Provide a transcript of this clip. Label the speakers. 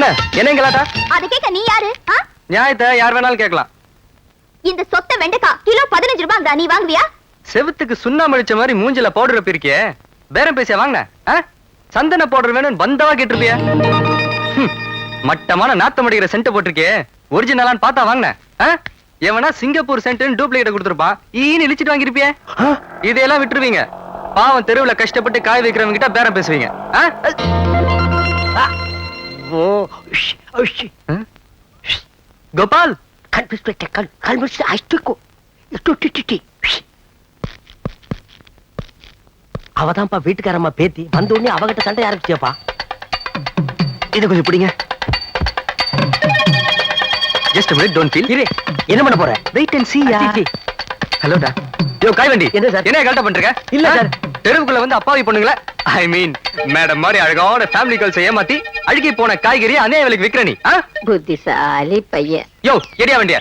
Speaker 1: என்ன என்ன கலாட்டா?
Speaker 2: அதை கேட்க நீ யாரு?
Speaker 1: நியாயத்தை யார் வேணாலும் கேட்கலாம்.
Speaker 2: இந்த சொத்த வெண்டைக்காய் கிலோ 15 ரூபாய். நீ வாங்குவியா?
Speaker 1: செவுத்துக்கு சுண்ணாம்பு அடிச்ச மாதிரி மூஞ்சில பவுடர் இருக்கியே, பேரம் பேசியா வாங்கின? சந்தன பவுடர் வேணும்னு பந்தவா கேட்டிருப்பிய. மட்டமான நாத்தம் அடிக்கிற சென்ட் போட்டிருக்கே, ஒரிஜினலான்னு பார்த்தா வாங்கின. எவனா சிங்கப்பூர் சென்ட் டூப்ளிகேட் கொடுத்துருப்பான், ஈன்னு இழிச்சிட்டு வாங்கிருப்பிய. இதையெல்லாம் விட்டுருவீங்க. பாவம் தெருவுல கஷ்டப்பட்டு காய் வைக்கிறவங்க கிட்ட பேரம் பேசுவீங்க. கோபால்,
Speaker 3: அவதான்ப்பா வீட்டுக்காரம்மா பேத்தி வந்த உடனே அவகிட்ட சண்டை ஆரம்பிச்சியப்பா.
Speaker 1: இதை கொஞ்சம் பிடிங்க. Just a minute, don't feel.
Speaker 3: இரு, என்ன பண்ண போற?
Speaker 1: Wait and see. Hello டா. யோ காய்வண்டி.
Speaker 3: என்ன சார்?
Speaker 1: என்ன கலட்ட பண்றீங்க?
Speaker 3: இல்ல சார்.
Speaker 1: தெருவுக்குள்ள வந்து அப்பாவி பொண்ணுங்களே, ஐ மீன் மேடம் மாதிரி அழகான ஃபேமிலி கால்ஸ் ஏமாத்தி அழுகி போன காய்கறி அநியாய விலைக்கு விக்கிற நீ.
Speaker 4: புத்திசாலி பையன்.
Speaker 1: யோ எடியா வண்டியா,